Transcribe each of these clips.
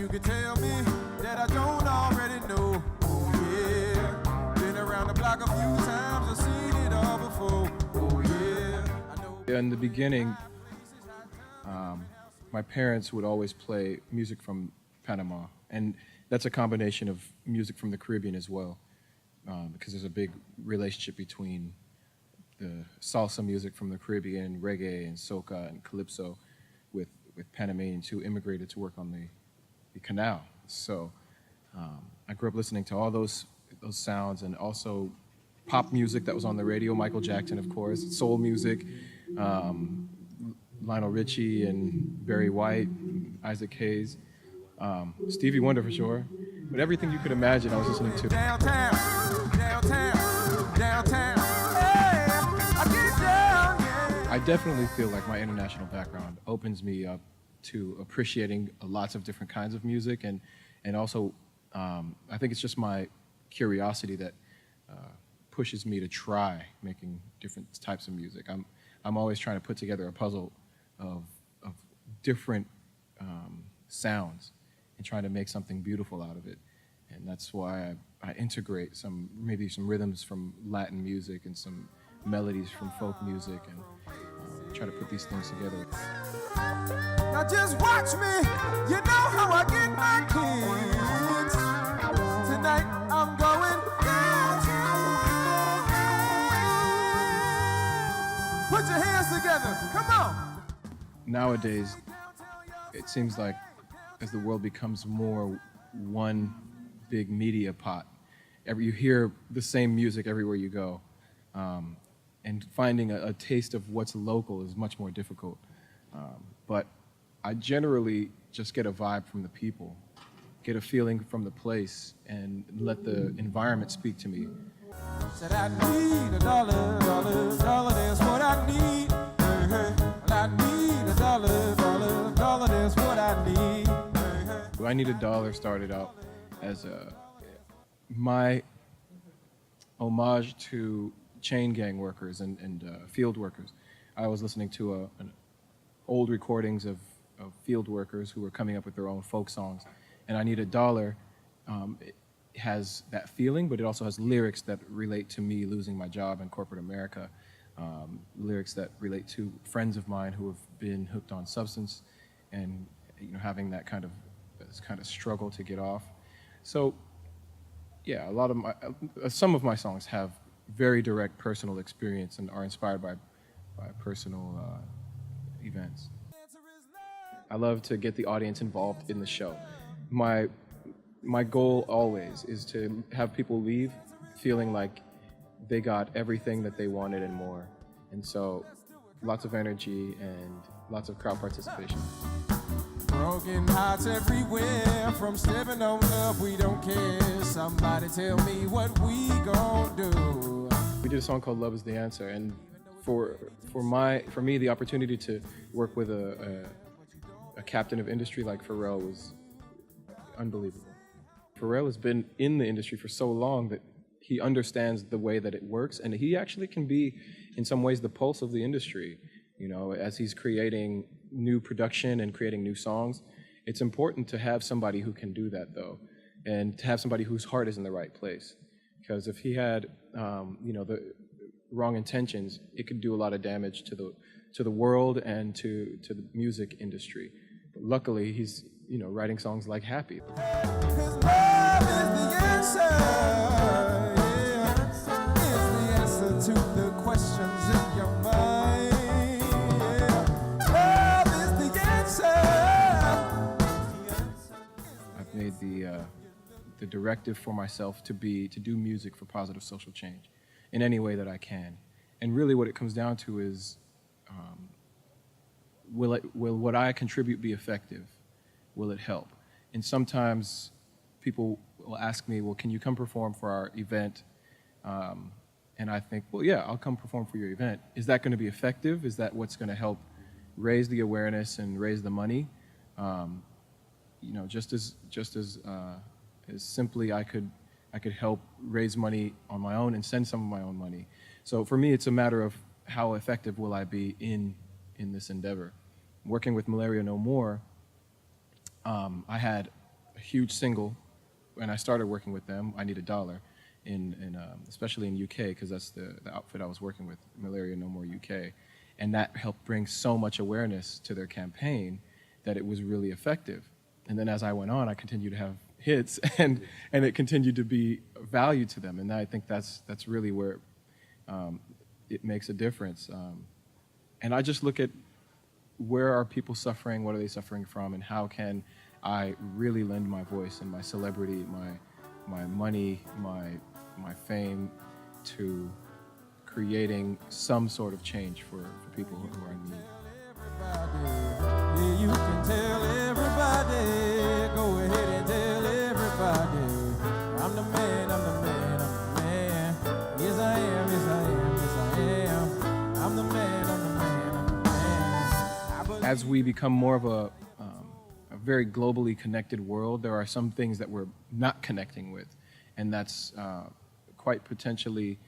you can tell me that I don't already know. Oh yeah, been around the block a few times, I've seen it all before. Oh yeah, I know. In the beginning, my parents would always play music from Panama, and that's a combination of music from the Caribbean as well, because there's a big relationship between the salsa music from the Caribbean, reggae and soca and calypso, with Panamanians who immigrated to work on the canal. So I grew up listening to all those sounds, and also pop music that was on the radio, Michael Jackson, of course, soul music, Lionel Richie and Barry White, Isaac Hayes, Stevie Wonder for sure, but everything you could imagine I was listening to. Downtown, downtown, downtown, hey, I get down, yeah. I definitely feel like my international background opens me up to appreciating lots of different kinds of music, and also I think it's just my curiosity that pushes me to try making different types of music. I'm always trying to put together a puzzle of different sounds and trying to make something beautiful out of it. And that's why I integrate maybe some rhythms from Latin music and some melodies from folk music, and try to put these things together. Now just watch me, you know how I get my kicks. Tonight I'm going downtown. Put your hands together, come on. Nowadays, it seems like as the world becomes more one big media pot, you hear the same music everywhere you go, and finding a taste of what's local is much more difficult. But I generally just get a vibe from the people, get a feeling from the place, and let the environment speak to me. Said I need $1, $1, that's what I need. I need $1, that's what I need. I Need $1 started out as my homage to chain gang workers and field workers. I was listening to old recordings of field workers who were coming up with their own folk songs, and I Need $1 it has that feeling, but it also has lyrics that relate to me losing my job in corporate America, lyrics that relate to friends of mine who have been hooked on substance and having that kind of struggle to get off. So yeah, some of my songs have very direct personal experience and are inspired by personal events. I love to get the audience involved in the show. My goal always is to have people leave feeling like they got everything that they wanted and more. And so lots of energy and lots of crowd participation. Broken hearts everywhere, from stepping on up, we don't care. Somebody tell me what we gon' do. We did a song called Love Is the Answer, and for me, the opportunity to work with a captain of industry like Pharrell was unbelievable. Pharrell has been in the industry for so long that he understands the way that it works, and he actually can be, in some ways, the pulse of the industry. As he's creating new production and creating new songs, it's important to have somebody who can do that, though, and to have somebody whose heart is in the right place. Because if he had, the wrong intentions, it could do a lot of damage to the world and to the music industry. But luckily, he's writing songs like Happy. 'Cause love is the answer, yeah. Is the answer to the questions in your mind. Yeah. Love is the answer. I've made the directive for myself to do music for positive social change in any way that I can. And really what it comes down to is, will what I contribute be effective? Will it help? And sometimes people will ask me, well, can you come perform for our event? And I think, well, yeah, I'll come perform for your event. Is that going to be effective? Is that what's going to help raise the awareness and raise the money? Just as simply I could help raise money on my own and send some of my own money. So for me, it's a matter of how effective will I be in this endeavor. Working with Malaria No More, I had huge single, and I started working with them, I Need a Dollar, especially in UK, because that's the outfit I was working with, Malaria No More UK. And that helped bring so much awareness to their campaign that it was really effective. And then as I went on, I continued to have hits, and it continued to be valued to them. And I think that's really where it makes a difference. And I just look at where are people suffering, what are they suffering from, and how can I really lend my voice and my celebrity, my money, my fame to creating some sort of change for people who are in need. Yeah, you can tell everybody, go ahead and tell everybody, I'm the man, I'm the man, I'm the man. Yes I am, yes I am, yes I am. I'm the man, I'm the man, I'm the man. As we become more of a very globally connected world, there are some things that we're not connecting with, and that's quite potentially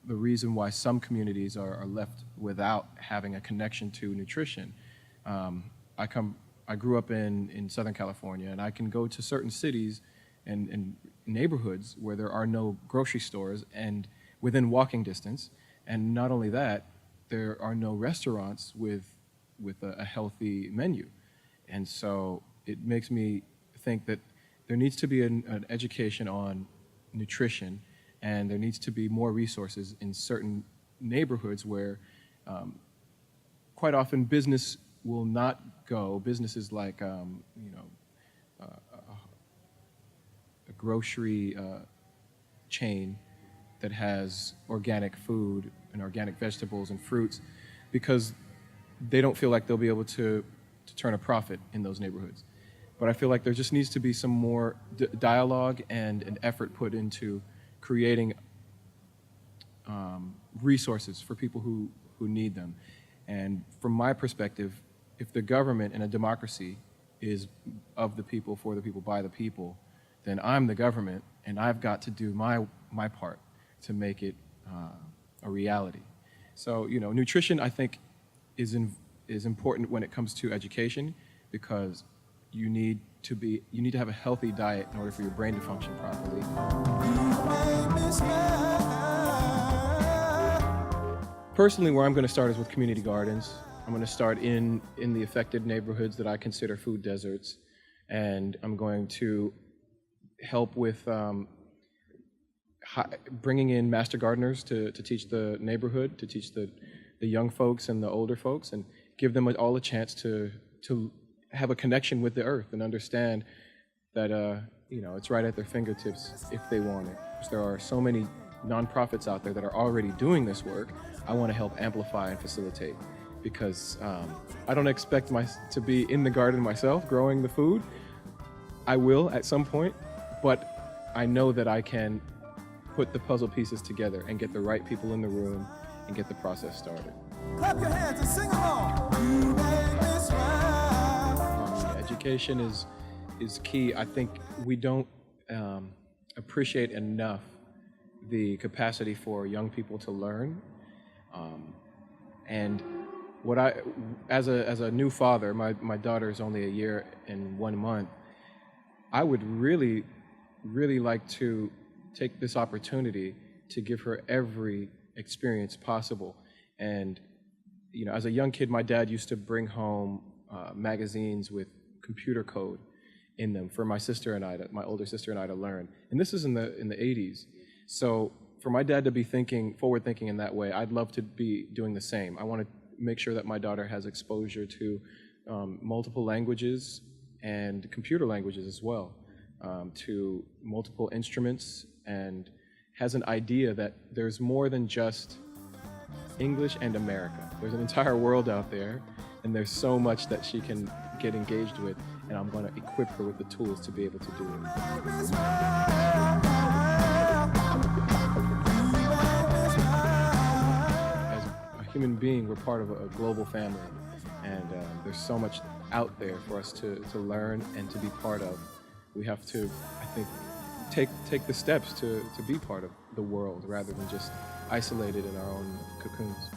the reason why some communities are left without having a connection to nutrition. I grew up in Southern California, and I can go to certain cities and neighborhoods where there are no grocery stores and within walking distance, and not only that, there are no restaurants with a healthy menu. And so it makes me think that there needs to be an education on nutrition, and there needs to be more resources in certain neighborhoods where quite often business will not go. Businesses like a grocery chain that has organic food and organic vegetables and fruits, because they don't feel like they'll be able to turn a profit in those neighborhoods. But I feel like there just needs to be some more dialogue and an effort put into creating resources for people who need them. And from my perspective, if the government in a democracy is of the people, for the people, by the people, then I'm the government, and I've got to do my part to make it a reality. So, nutrition, I think, is important when it comes to education, because you need to have a healthy diet in order for your brain to function properly. Personally, where I'm going to start is with community gardens. I'm going to start in the affected neighborhoods that I consider food deserts, and I'm going to help with bringing in master gardeners to teach the neighborhood, to teach the young folks and the older folks, and give them all a chance to have a connection with the earth and understand that it's right at their fingertips if they want it. Because there are so many nonprofits out there that are already doing this work. I want to help amplify and facilitate, because I don't expect to be in the garden myself growing the food. I will at some point, but I know that I can put the puzzle pieces together and get the right people in the room and get the process started. Clap your hands and sing along. You make me smile. Education is key. I think we don't appreciate enough the capacity for young people to learn. And as a new father, my daughter is only a year and 1 month. I would really, really like to take this opportunity to give her every experience possible. And as a young kid, my dad used to bring home magazines with computer code in them for my sister and my older sister and I to learn. And this is in the 80s. So for my dad to be forward thinking in that way, I'd love to be doing the same. I want to make sure that my daughter has exposure to multiple languages and computer languages as well, to multiple instruments, and has an idea that there's more than just English and America. There's an entire world out there, and there's so much that she can get engaged with, and I'm going to equip her with the tools to be able to do it. As a human being, we're part of a global family, and there's so much out there for us to learn and to be part of. We have to, I think, take the steps to be part of the world rather than just isolated in our own cocoons.